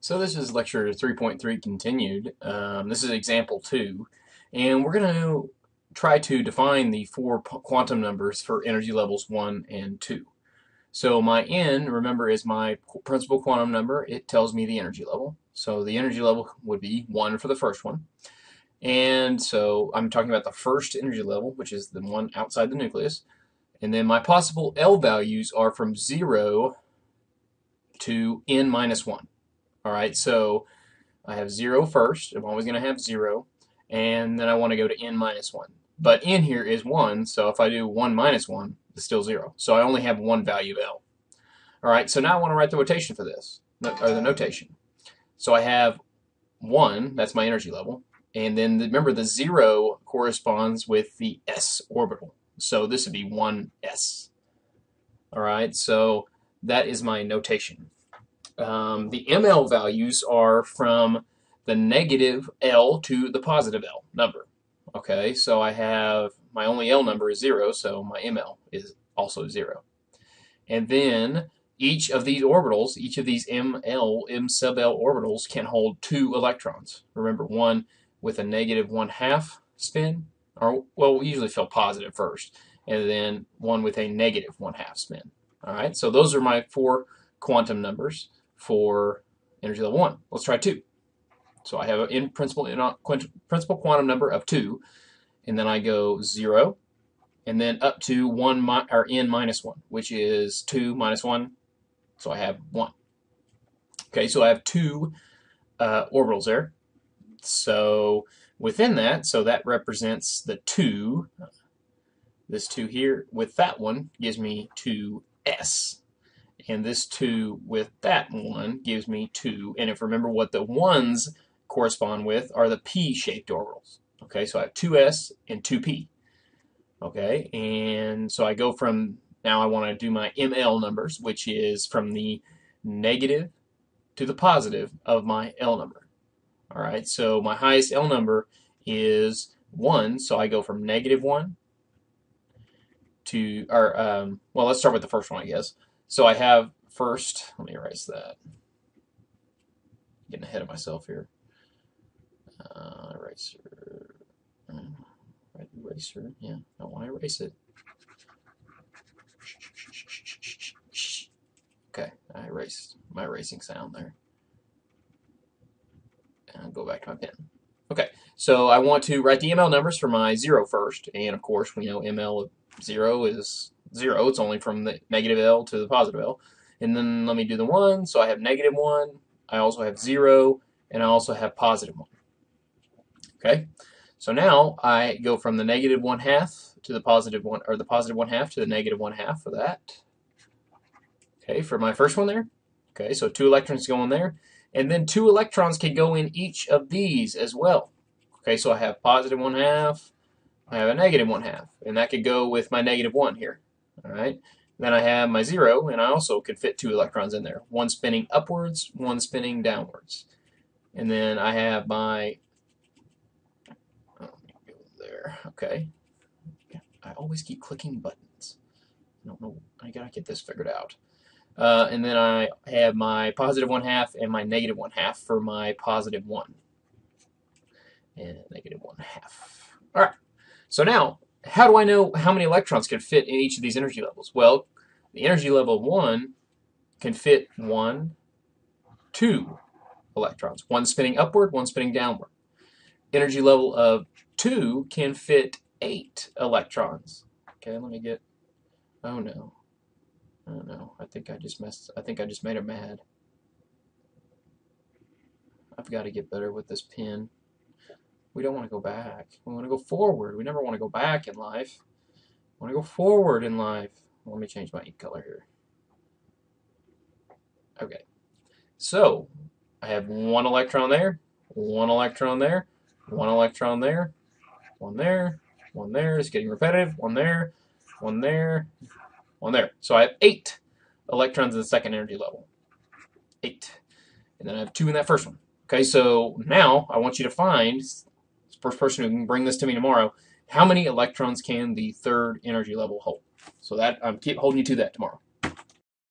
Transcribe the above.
So this is lecture 3.3 continued. This is example 2, and we're going to try to define the four quantum numbers for energy levels 1 and 2. So my n, remember, is my principal quantum number. It tells me the energy level. So the energy level would be 1 for the first one. And so I'm talking about the first energy level, which is the one outside the nucleus. And then my possible L values are from 0 to n minus 1. All right, so I have 0 first. I'm always going to have 0. And then I want to go to n minus 1. But n here is 1, so if I do 1 minus 1, it's still 0. So I only have one value of L. All right, so now I want to write the rotation for this, or the notation. So I have 1, that's my energy level. And then remember, the 0 corresponds with the s orbital. So this would be 1s. All right, so that is my notation. The ml values are from the negative L to the positive L number. Okay, so I have my only L number is 0, so my ml is also 0. And then each of these orbitals, each of these m sub L orbitals can hold 2 electrons. Remember, one with a negative 1/2 spin, or well, we usually fill positive first, and then one with a negative 1/2 spin. All right, so those are my four quantum numbers for energy level 1. Let's try 2. So I have an principal quantum number of 2, and then I go 0, and then up to 1 or n minus 1, which is 2 minus 1, so I have 1. Okay, so I have 2 orbitals there. So within that, so that represents the 2. This 2 here with that one gives me 2s. And this 2 with that one gives me 2. And if remember what the 1s correspond with are the p-shaped orbitals. Okay, so I have 2s and 2p. Okay, and so I go from, now I want to do my ml numbers, which is from the negative to the positive of my L number. All right, so my highest L number is 1, so I go from negative 1 to, or, well, let's start with the first one, I guess. So I have first, let me erase that. Getting ahead of myself here. Eraser. Eraser. Yeah, I don't want to erase it. Okay, I erased my erasing sound there. And I'll go back to my pen. Okay, so I want to write the ml numbers for my 0 first. And of course, we know ml of 0 is 0. It's only from the negative L to the positive L. And then let me do the 1. So I have negative 1. I also have 0. And I also have positive 1. Okay, so now I go from the negative 1/2 to the positive 1, or the positive 1/2 to the negative 1/2 for that. Okay, for my first one there. Okay, so 2 electrons go in there. And then 2 electrons can go in each of these as well. Okay, so I have positive 1/2. I have a negative 1/2. And that could go with my negative 1 here. All right. Then I have my 0, and I also could fit 2 electrons in there. One spinning upwards, one spinning downwards. And then I have my, there, okay. I always keep clicking buttons. I don't know, I gotta get this figured out. And then I have my positive 1/2 and my negative 1/2 for my positive 1. And negative 1/2. All right, so now, how do I know how many electrons can fit in each of these energy levels? Well, the energy level 1 can fit 1, 2 electrons. One spinning upward, one spinning downward. Energy level of 2 can fit 8 electrons. Okay, let me get, oh no. Oh no, I think I just made it mad. I've got to get better with this pen. We don't want to go back. We want to go forward. We never want to go back in life. We want to go forward in life. Let me change my ink color here. Okay. So, I have 1 electron there, 1 electron there, 1 electron there, 1 there, 1 there. It's getting repetitive. 1 there, 1 there, 1 there. So I have 8 electrons in the second energy level. 8. And then I have 2 in that first one. Okay, so now I want you to find, first person who can bring this to me tomorrow, how many electrons can the third energy level hold? So that, I'm keep holding you to that tomorrow.